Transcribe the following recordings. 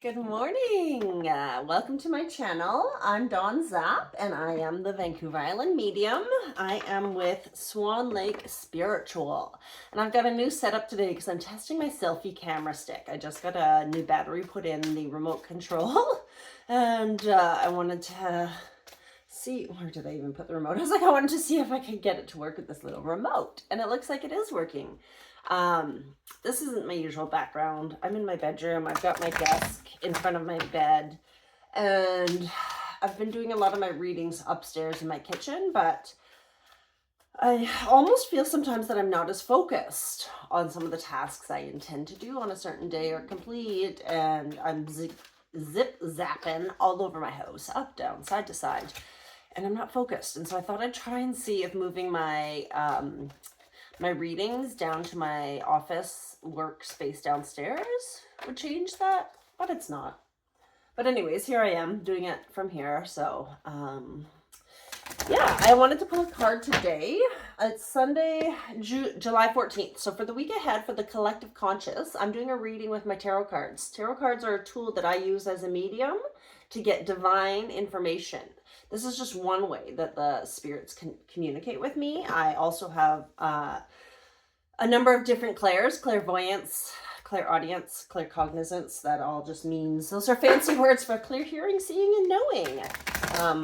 Good morning. Welcome to my channel. I'm Dawn Zapp and I am the Vancouver Island medium. I am with Swan Lake Spiritual. And I've got a new setup today because I'm testing my selfie camera stick. I just got a new battery put in the remote control and I wanted to see, where did I even put the remote? I wanted to see if I could get it to work with this little remote, and it looks like it is working. This isn't my usual background. I'm in my bedroom. I've got my desk in front of my bed, and I've been doing a lot of my readings upstairs in my kitchen, but I almost feel sometimes that I'm not as focused on some of the tasks I intend to do on a certain day or complete, and I'm zip zapping all over my house, up, down, side to side, and I'm not focused. And so I thought I'd try and see if moving my my readings down to my office workspace downstairs would change that, but it's not. But anyways, here I am doing it from here. So yeah, I wanted to pull a card today. It's Sunday, July 14th. So for the week ahead, for the collective conscious, I'm doing a reading with my tarot cards. Tarot cards are a tool that I use as a medium to get divine information. This is just one way that the spirits can communicate with me. I also have a number of different clairs: clairvoyance, clairaudience, claircognizance. That all just means, those are fancy words for clear hearing, seeing, and knowing.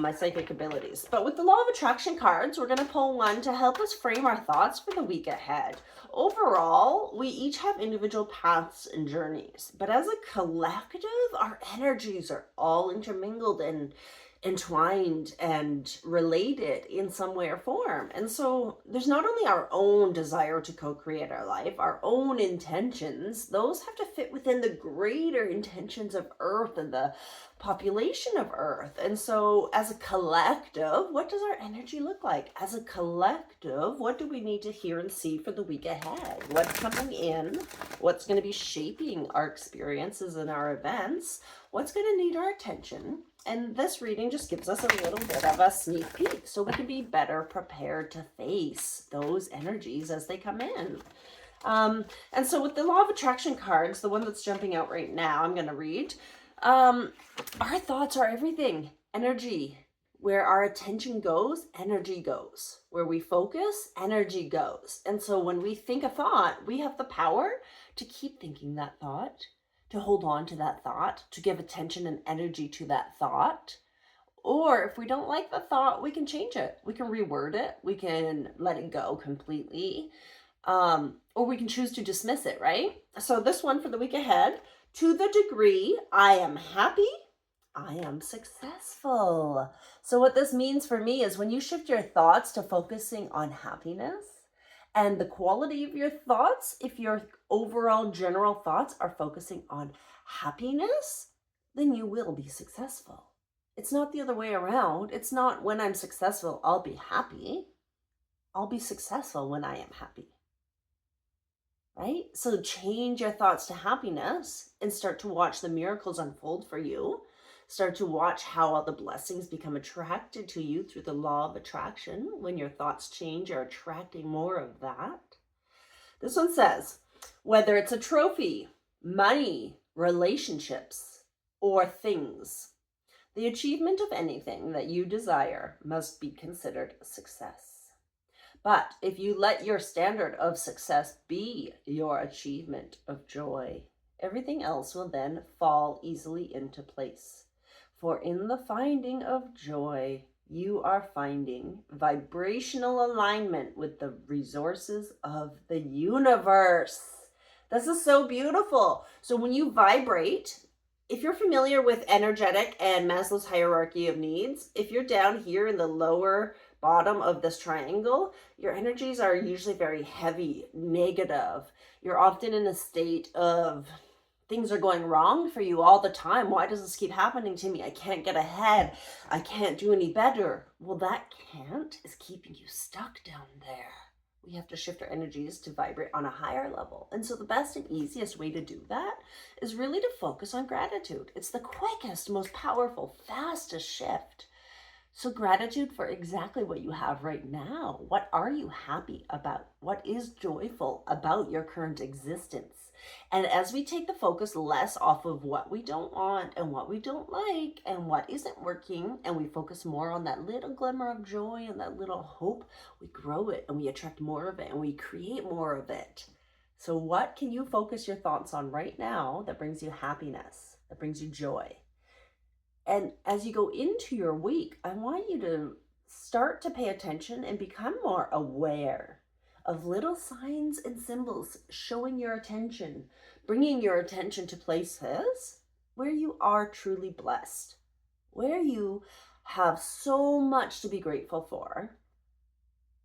My psychic abilities. But with the law of attraction cards, we're going to pull one to help us frame our thoughts for the week ahead. Overall, we each have individual paths and journeys, but as a collective, our energies are all intermingled and entwined and related in some way or form. And so there's not only our own desire to co-create our life, our own intentions, those have to fit within the greater intentions of Earth and the population of Earth. And so as a collective, what does our energy look like? As a collective, what do we need to hear and see for the week ahead? What's coming in? What's going to be shaping our experiences and our events? What's going to need our attention? And this reading just gives us a little bit of a sneak peek so we can be better prepared to face those energies as they come in. And so with the law of attraction cards, the one that's jumping out right now, I'm going to read. Our thoughts are everything. Energy. Where our attention goes, energy goes. Where we focus, energy goes. And so when we think a thought, we have the power to keep thinking that thought, to hold on to that thought, to give attention and energy to that thought. Or if we don't like the thought, we can change it. We can reword it. We can let it go completely. Or we can choose to dismiss it, right? So this one for the week ahead: to the degree I am happy, I am successful. So what this means for me is when you shift your thoughts to focusing on happiness, and the quality of your thoughts, if your overall general thoughts are focusing on happiness, then you will be successful. It's not the other way around. It's not when I'm successful, I'll be happy. I'll be successful when I am happy. Right? So change your thoughts to happiness and start to watch the miracles unfold for you. Start to watch how all the blessings become attracted to you through the law of attraction. When your thoughts change, you're attracting more of that. This one says, whether it's a trophy, money, relationships, or things, the achievement of anything that you desire must be considered success. But if you let your standard of success be your achievement of joy, everything else will then fall easily into place. For in the finding of joy, you are finding vibrational alignment with the resources of the universe. This is so beautiful. So when you vibrate, if you're familiar with energetic and Maslow's hierarchy of needs, if you're down here in the lower bottom of this triangle, your energies are usually very heavy, negative. You're often in a state of things are going wrong for you all the time. Why does this keep happening to me? I can't get ahead. I can't do any better. Well, that can't is keeping you stuck down there. We have to shift our energies to vibrate on a higher level. And so the best and easiest way to do that is really to focus on gratitude. It's the quickest, most powerful, fastest shift. So gratitude for exactly what you have right now. What are you happy about? What is joyful about your current existence? And as we take the focus less off of what we don't want and what we don't like and what isn't working, and we focus more on that little glimmer of joy and that little hope, we grow it and we attract more of it and we create more of it. So what can you focus your thoughts on right now that brings you happiness, that brings you joy? And as you go into your week, I want you to start to pay attention and become more aware of little signs and symbols showing your attention, bringing your attention to places where you are truly blessed, where you have so much to be grateful for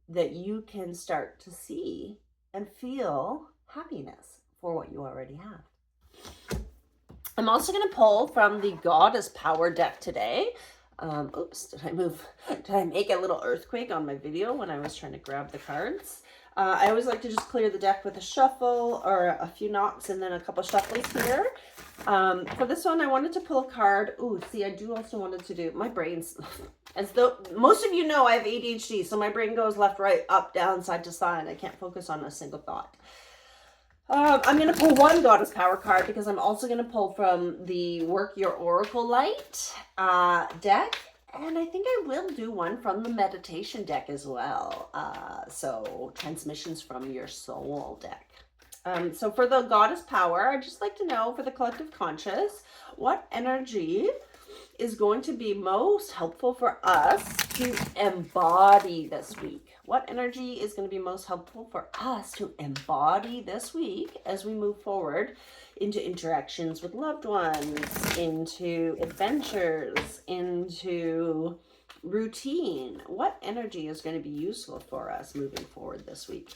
that you can start to see and feel happiness for what you already have. I'm also going to pull from the Goddess Power deck today. Oops, did I make a little earthquake on my video when I was trying to grab the cards? I always like to just clear the deck with a shuffle or a few knocks and then a couple shuffles here. For this one, I wanted to pull a card. Ooh, see, I do also wanted to do, my brain's, as though, most of you know I have ADHD, so my brain goes left, right, up, down, side to side. I can't focus on a single thought. I'm going to pull one Goddess Power card because I'm also going to pull from the Work Your Oracle Light deck. And I think I will do one from the Meditation deck as well. So Transmissions from Your Soul deck. So for the Goddess Power, I'd just like to know for the collective conscious, what energy is going to be most helpful for us to embody this week? What energy is going to be most helpful for us to embody this week as we move forward into interactions with loved ones, into adventures, into routine? What energy is going to be useful for us moving forward this week?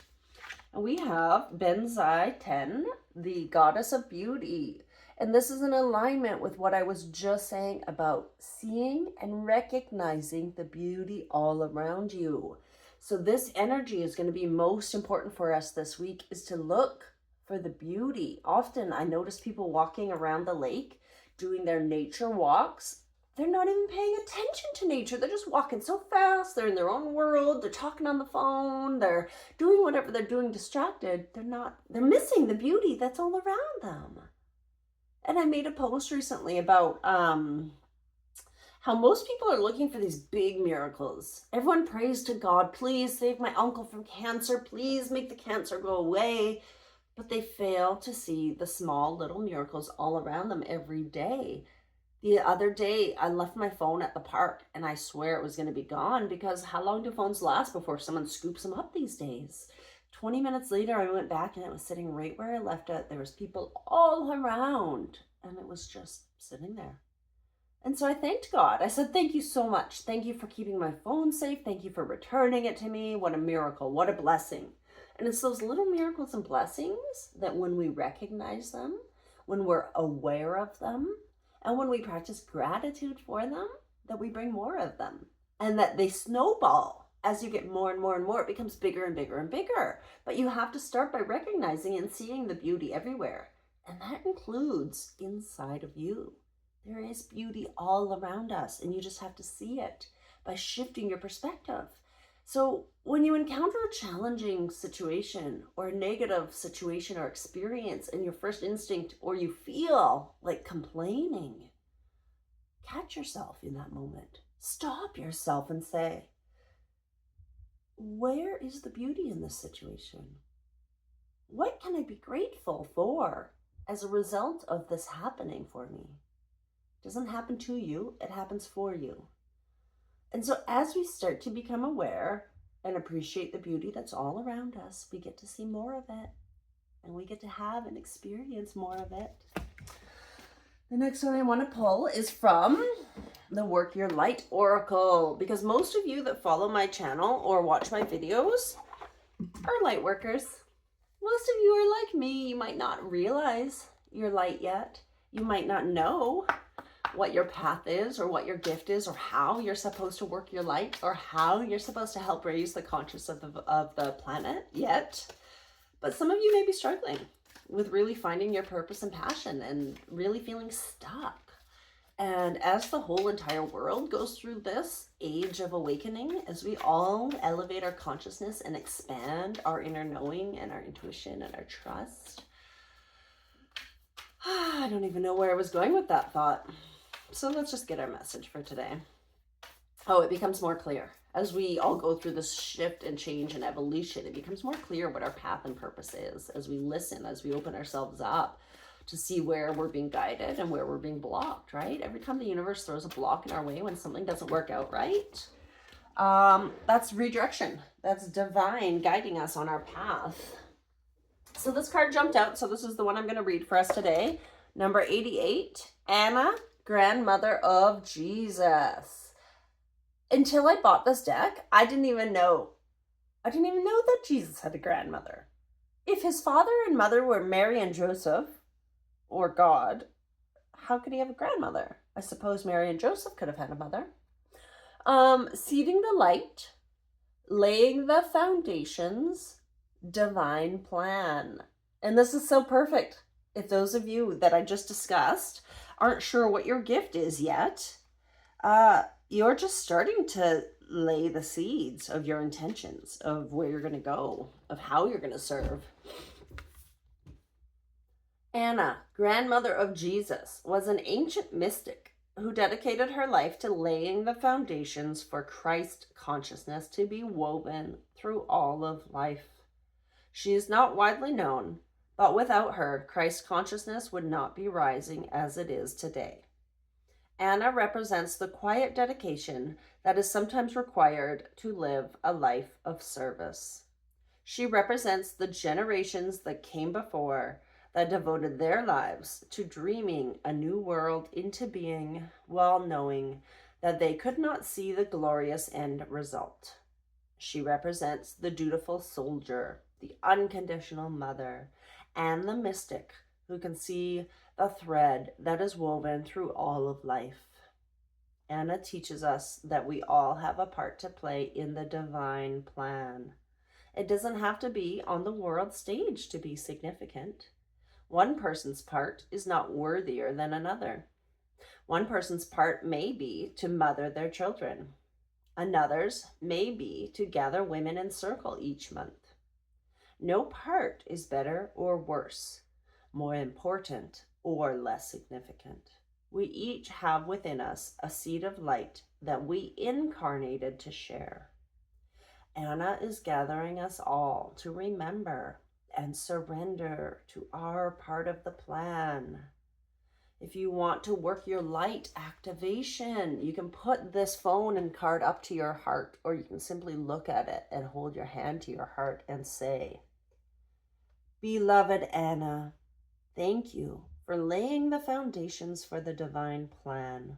And we have Benzai 10, the Goddess of Beauty. And this is in alignment with what I was just saying about seeing and recognizing the beauty all around you. So this energy is going to be most important for us this week, is to look for the beauty. Often I notice people walking around the lake, doing their nature walks. They're not even paying attention to nature. They're just walking so fast. They're in their own world. They're talking on the phone. They're doing whatever they're doing distracted. They're missing the beauty that's all around them. And I made a post recently about how most people are looking for these big miracles. Everyone prays to God, please save my uncle from cancer. Please make the cancer go away. But they fail to see the small little miracles all around them every day. The other day, I left my phone at the park and I swear it was going to be gone because how long do phones last before someone scoops them up these days? 20 minutes later, I went back and it was sitting right where I left it. There was people all around and it was just sitting there. And so I thanked God. I said, thank you so much. Thank you for keeping my phone safe. Thank you for returning it to me. What a miracle. What a blessing. And it's those little miracles and blessings that when we recognize them, when we're aware of them, and when we practice gratitude for them, that we bring more of them. And that they snowball. As you get more and more and more, it becomes bigger and bigger and bigger. But you have to start by recognizing and seeing the beauty everywhere. And that includes inside of you. There is beauty all around us, and you just have to see it by shifting your perspective. So when you encounter a challenging situation or a negative situation or experience, and your first instinct or you feel like complaining, catch yourself in that moment. Stop yourself and say, where is the beauty in this situation? What can I be grateful for as a result of this happening for me? It doesn't happen to you, it happens for you. And so as we start to become aware and appreciate the beauty that's all around us, we get to see more of it, and we get to have and experience more of it. The next one I want to pull is from the Work Your Light Oracle, because most of you that follow my channel or watch my videos are light workers. Most of you are like me. You might not realize you're light yet. You might not know what your path is or what your gift is or how you're supposed to work your light or how you're supposed to help raise the conscious of the planet yet. But some of you may be struggling with really finding your purpose and passion and really feeling stuck. And as the whole entire world goes through this age of awakening, as we all elevate our consciousness and expand our inner knowing and our intuition and our trust, I don't even know where I was going with that thought. So let's just get our message for today. Oh, it becomes more clear. As we all go through this shift and change and evolution, it becomes more clear what our path and purpose is as we listen, as we open ourselves up to see where we're being guided and where we're being blocked, right? Every time the universe throws a block in our way when something doesn't work out right, that's redirection. That's divine guiding us on our path. So this card jumped out, so this is the one I'm going to read for us today. Number 88, Anna, grandmother of Jesus. Until I bought this deck, I didn't even know that Jesus had a grandmother. If his father and mother were Mary and Joseph, or God, how could he have a grandmother? I suppose Mary and Joseph could have had a mother. Seeding the light, laying the foundations, divine plan. And this is so perfect. If those of you that I just discussed aren't sure what your gift is yet, you're just starting to lay the seeds of your intentions, of where you're going to go, of how you're going to serve. Anna, grandmother of Jesus, was an ancient mystic who dedicated her life to laying the foundations for Christ consciousness to be woven through all of life. She is not widely known, but without her, Christ consciousness would not be rising as it is today. Anna represents the quiet dedication that is sometimes required to live a life of service. She represents the generations that came before that devoted their lives to dreaming a new world into being while knowing that they could not see the glorious end result. She represents the dutiful soldier, the unconditional mother, and the mystic who can see the thread that is woven through all of life. Anna teaches us that we all have a part to play in the divine plan. It doesn't have to be on the world stage to be significant. One person's part is not worthier than another. One person's part may be to mother their children. Another's may be to gather women in circle each month. No part is better or worse, more important or less significant. We each have within us a seed of light that we incarnated to share. Anna is gathering us all to remember and surrender to our part of the plan. If you want to work your light activation, you can put this phone and card up to your heart, or you can simply look at it and hold your hand to your heart and say, Beloved Anna, thank you for laying the foundations for the divine plan.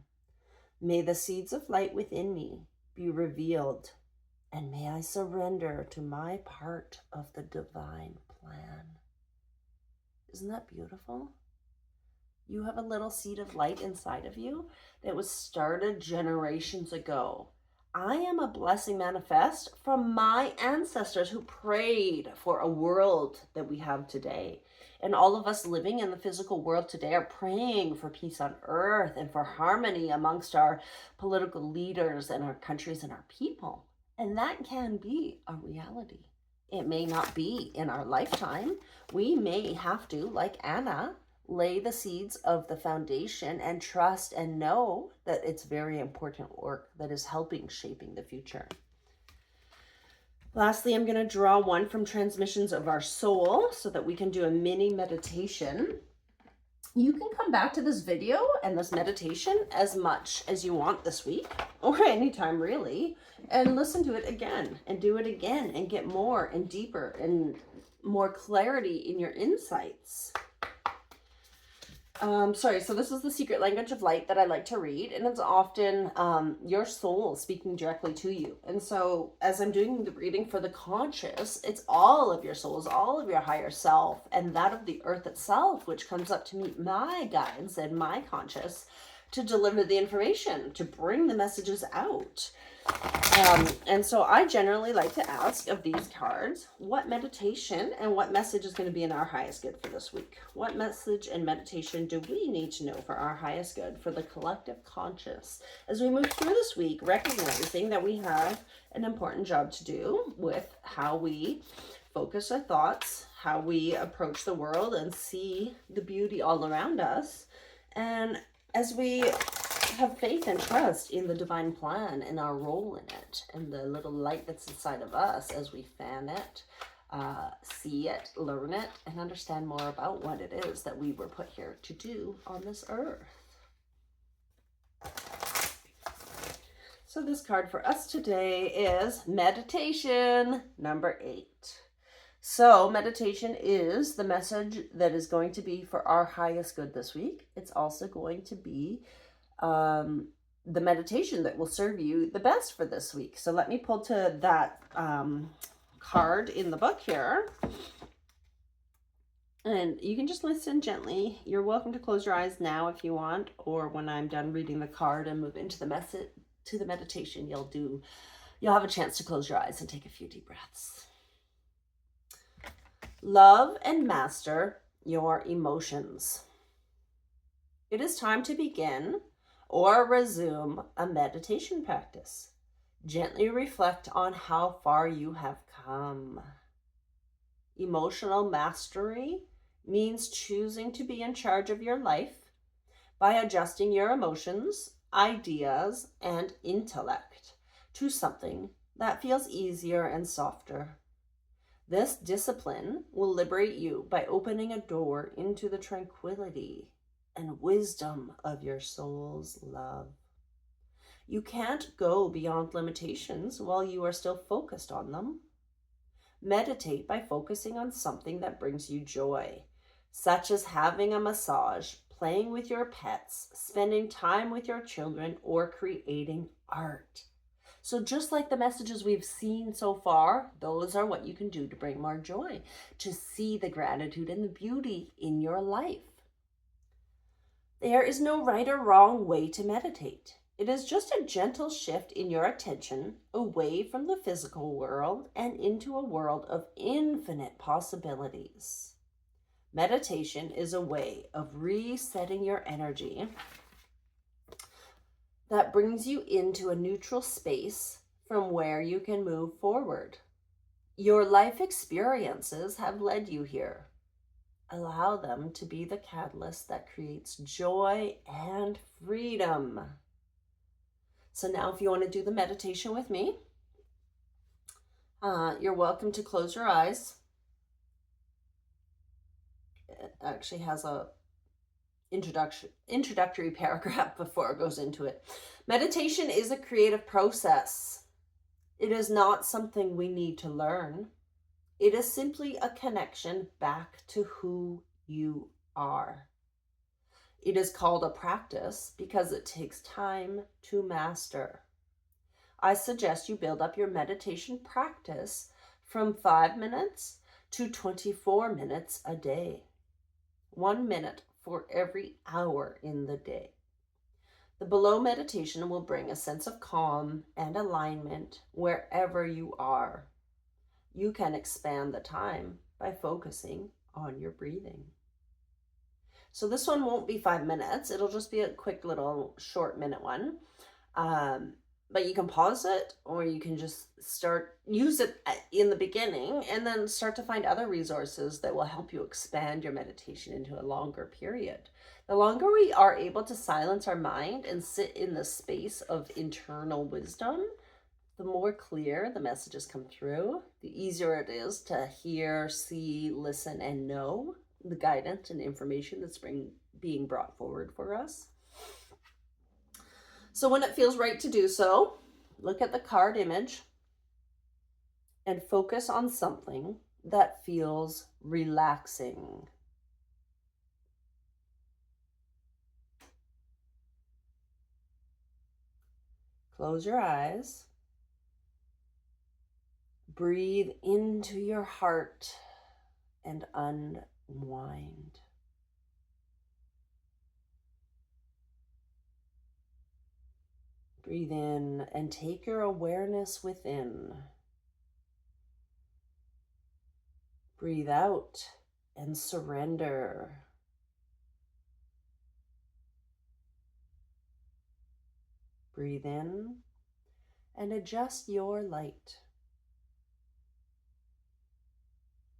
May the seeds of light within me be revealed, and may I surrender to my part of the divine plan. Isn't that beautiful? You have a little seed of light inside of you that was started generations ago. I am a blessing manifest from my ancestors who prayed for a world that we have today. And all of us living in the physical world today are praying for peace on earth and for harmony amongst our political leaders and our countries and our people. And that can be a reality. It may not be in our lifetime. We may have to, like Anna, lay the seeds of the foundation and trust and know that it's very important work that is helping shaping the future. Lastly, I'm going to draw one from Transmissions of Our Soul so that we can do a mini meditation. You can come back to this video and this meditation as much as you want this week, or anytime really, and listen to it again and do it again and get more and deeper and more clarity in your insights. So this is the secret language of light that I like to read, and it's often your soul speaking directly to you. And so as I'm doing the reading for the conscious, it's all of your souls, all of your higher self, and that of the earth itself, which comes up to meet my guides and my conscious to deliver the information, to bring the messages out. And so I generally like to ask of these cards, what meditation and what message is going to be in our highest good for this week? What message and meditation do we need to know for our highest good, for the collective conscious, as we move through this week, recognizing that we have an important job to do with how we focus our thoughts, how we approach the world and see the beauty all around us. And as we have faith and trust in the divine plan and our role in it, and the little light that's inside of us as we fan it, see it, learn it, and understand more about what it is that we were put here to do on this earth. So this card for us today is meditation number 8. So meditation is the message that is going to be for our highest good this week. It's also going to be the meditation that will serve you the best for this week. So let me pull to that card in the book here. And you can just listen gently. You're welcome to close your eyes now if you want, or when I'm done reading the card and move into the message to the meditation, you'll have a chance to close your eyes and take a few deep breaths. Love and master your emotions. It is time to begin or resume a meditation practice. Gently reflect on how far you have come. Emotional mastery means choosing to be in charge of your life by adjusting your emotions, ideas, and intellect to something that feels easier and softer. This discipline will liberate you by opening a door into the tranquility and wisdom of your soul's love. You can't go beyond limitations while you are still focused on them. Meditate by focusing on something that brings you joy, such as having a massage, playing with your pets, spending time with your children, or creating art. So just like the messages we've seen so far, those are what you can do to bring more joy, to see the gratitude and the beauty in your life. There is no right or wrong way to meditate. It is just a gentle shift in your attention away from the physical world and into a world of infinite possibilities. Meditation is a way of resetting your energy that brings you into a neutral space from where you can move forward. Your life experiences have led you here. Allow them to be the catalyst that creates joy and freedom. So now if you want to do the meditation with me, you're welcome to close your eyes. It actually has a introductory paragraph before it goes into it. Meditation is a creative process. It is not something we need to learn. It is simply a connection back to who you are. It is called a practice because it takes time to master. I suggest you build up your meditation practice from 5 minutes to 24 minutes a day. 1 minute for every hour in the day. The below meditation will bring a sense of calm and alignment wherever you are. You can expand the time by focusing on your breathing. So this one won't be 5 minutes. It'll just be a quick little short minute one. But you can pause it, or you can just use it in the beginning and then start to find other resources that will help you expand your meditation into a longer period. The longer we are able to silence our mind and sit in the space of internal wisdom, the more clear the messages come through, the easier it is to hear, see, listen, and know the guidance and information that's being brought forward for us. So when it feels right to do so, look at the card image and focus on something that feels relaxing. Close your eyes. Breathe into your heart and unwind. Breathe in and take your awareness within. Breathe out and surrender. Breathe in and adjust your light.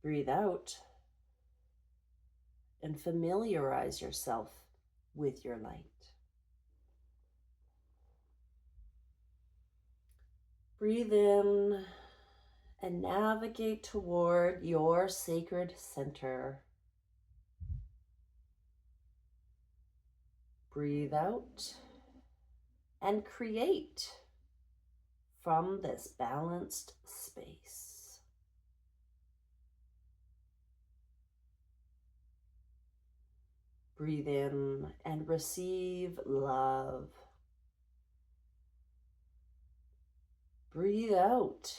Breathe out and familiarize yourself with your light. Breathe in and navigate toward your sacred center. Breathe out and create from this balanced space. Breathe in and receive love. Breathe out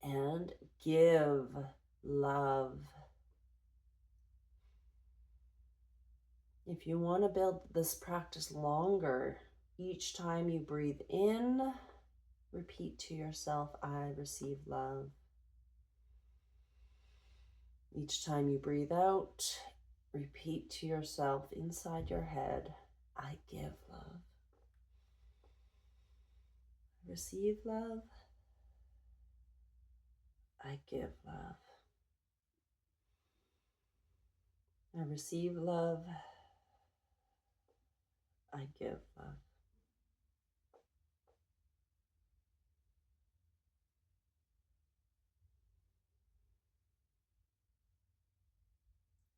and give love. If you want to build this practice longer, each time you breathe in, repeat to yourself, I receive love. Each time you breathe out, repeat to yourself inside your head, I give love. I receive love. I give love. I receive love. I give love.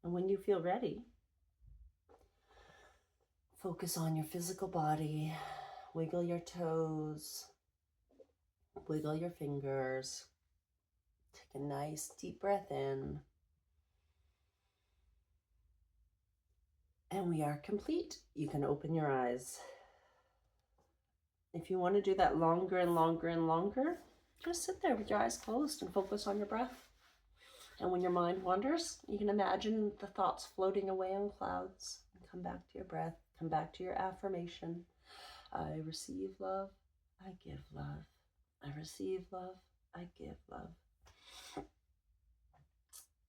And when you feel ready, focus on your physical body. Wiggle your toes. Wiggle your fingers. Take a nice deep breath in. And we are complete. You can open your eyes. If you want to do that longer and longer and longer, just sit there with your eyes closed and focus on your breath. And when your mind wanders, you can imagine the thoughts floating away on clouds and come back to your breath, come back to your affirmation. I receive love, I give love. I receive love, I give love.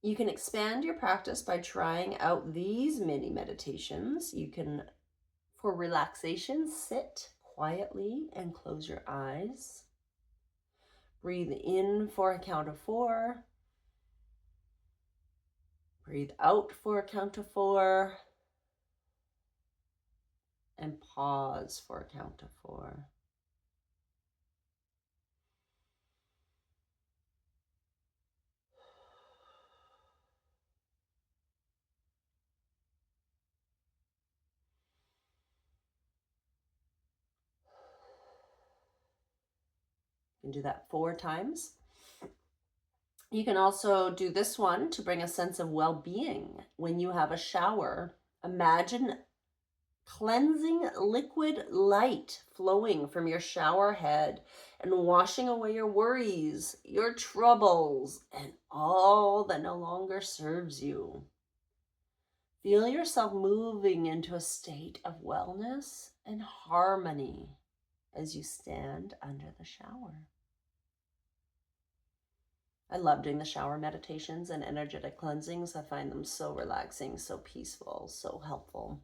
You can expand your practice by trying out these mini meditations. You can, for relaxation, sit quietly and close your eyes. Breathe in for a count of 4. Breathe out for a count of 4. And pause for a count of 4. You can do that 4 times. You can also do this one to bring a sense of well-being. When you have a shower, imagine cleansing liquid light flowing from your shower head and washing away your worries, your troubles, and all that no longer serves you. Feel yourself moving into a state of wellness and harmony as you stand under the shower. I love doing the shower meditations and energetic cleansings. I find them so relaxing, so peaceful, so helpful.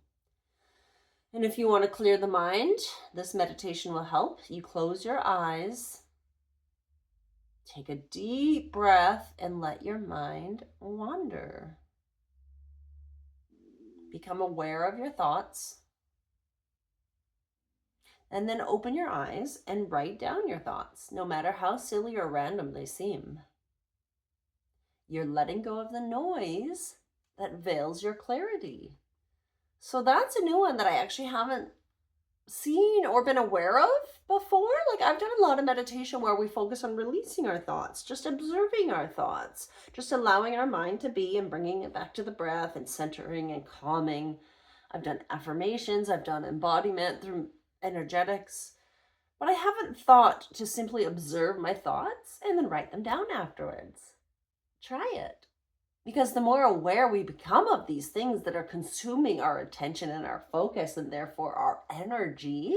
And if you want to clear the mind, this meditation will help. You close your eyes, take a deep breath, and let your mind wander. Become aware of your thoughts. And then open your eyes and write down your thoughts, no matter how silly or random they seem. You're letting go of the noise that veils your clarity. So that's a new one that I actually haven't seen or been aware of before. Like, I've done a lot of meditation where we focus on releasing our thoughts, just observing our thoughts, just allowing our mind to be and bringing it back to the breath and centering and calming. I've done affirmations, I've done embodiment through energetics, but I haven't thought to simply observe my thoughts and then write them down afterwards. Try it. Because the more aware we become of these things that are consuming our attention and our focus and therefore our energy,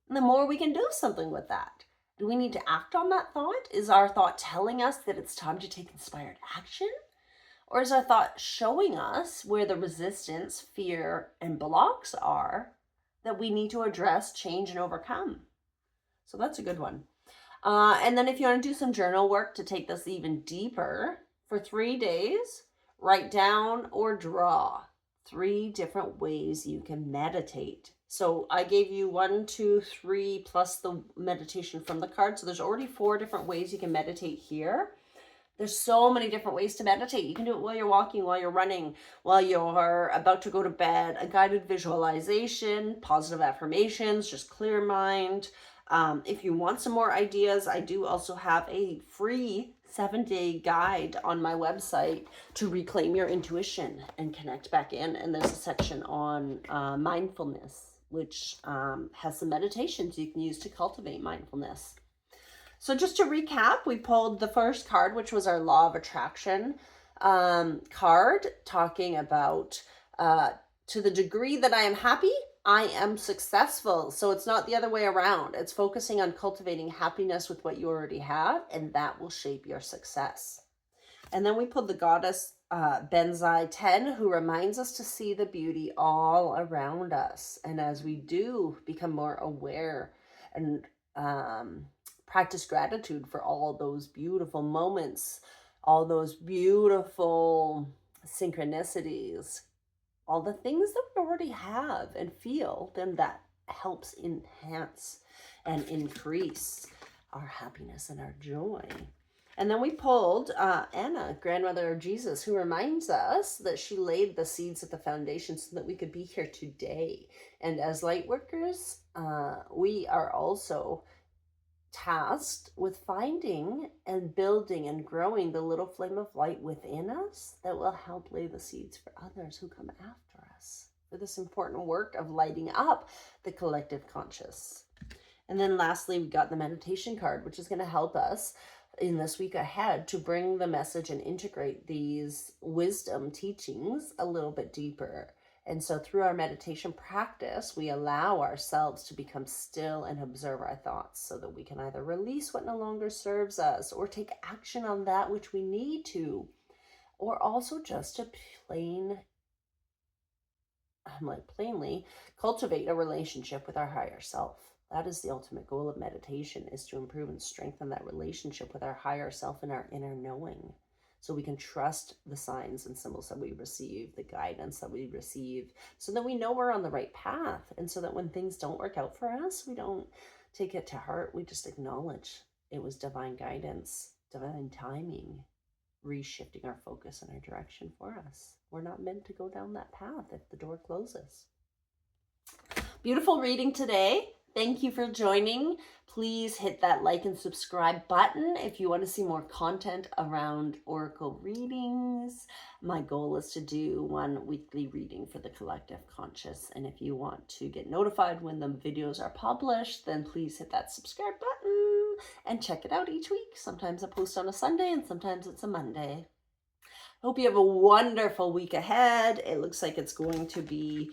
the more we can do something with that. Do we need to act on that thought? Is our thought telling us that it's time to take inspired action? Or is our thought showing us where the resistance, fear, and blocks are that we need to address, change, and overcome? So that's a good one. And then if you want to do some journal work to take this even deeper, for 3 days, write down, or draw. 3 different ways you can meditate. So I gave you 1, 2, 3 plus the meditation from the card. So there's already 4 different ways you can meditate here. There's so many different ways to meditate. You can do it while you're walking, while you're running, while you're about to go to bed, a guided visualization, positive affirmations, just clear mind. If you want some more ideas, I do also have a free 7-day guide on my website to reclaim your intuition and connect back in. And there's a section on mindfulness, which has some meditations you can use to cultivate mindfulness. So just to recap, we pulled the first card, which was our Law of Attraction card, talking about to the degree that I am happy, I am successful. So it's not the other way around. It's focusing on cultivating happiness with what you already have, and that will shape your success. And then we pulled the Goddess Benzai 10, who reminds us to see the beauty all around us. And as we do become more aware and practice gratitude for all those beautiful moments, all those beautiful synchronicities, all the things that we already have and feel, then that helps enhance and increase our happiness and our joy. And then we pulled Anna, grandmother of Jesus, who reminds us that she laid the seeds at the foundation so that we could be here today. And as light workers, we are also tasked with finding and building and growing the little flame of light within us that will help lay the seeds for others who come after us for this important work of lighting up the collective conscious. And then lastly, we got the meditation card, which is going to help us in this week ahead to bring the message and integrate these wisdom teachings a little bit deeper. And so through our meditation practice, we allow ourselves to become still and observe our thoughts so that we can either release what no longer serves us or take action on that which we need to, or also just to plainly cultivate a relationship with our higher self. That is the ultimate goal of meditation, is to improve and strengthen that relationship with our higher self and our inner knowing. So we can trust the signs and symbols that we receive, the guidance that we receive, so that we know we're on the right path. And so that when things don't work out for us, we don't take it to heart. We just acknowledge it was divine guidance, divine timing, reshifting our focus and our direction for us. We're not meant to go down that path if the door closes. Beautiful reading today. Thank you for joining. Please hit that like and subscribe button if you want to see more content around oracle readings. My goal is to do 1 weekly reading for the collective conscious. And if you want to get notified when the videos are published, then please hit that subscribe button and check it out each week. Sometimes I post on a Sunday and sometimes it's a Monday. Hope you have a wonderful week ahead. It looks like it's going to be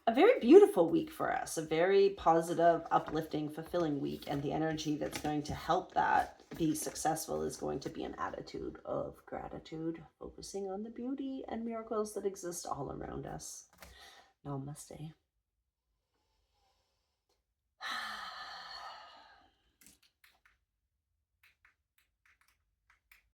a very beautiful week for us, a very positive, uplifting, fulfilling week. And the energy that's going to help that be successful is going to be an attitude of gratitude, focusing on the beauty and miracles that exist all around us. Namaste.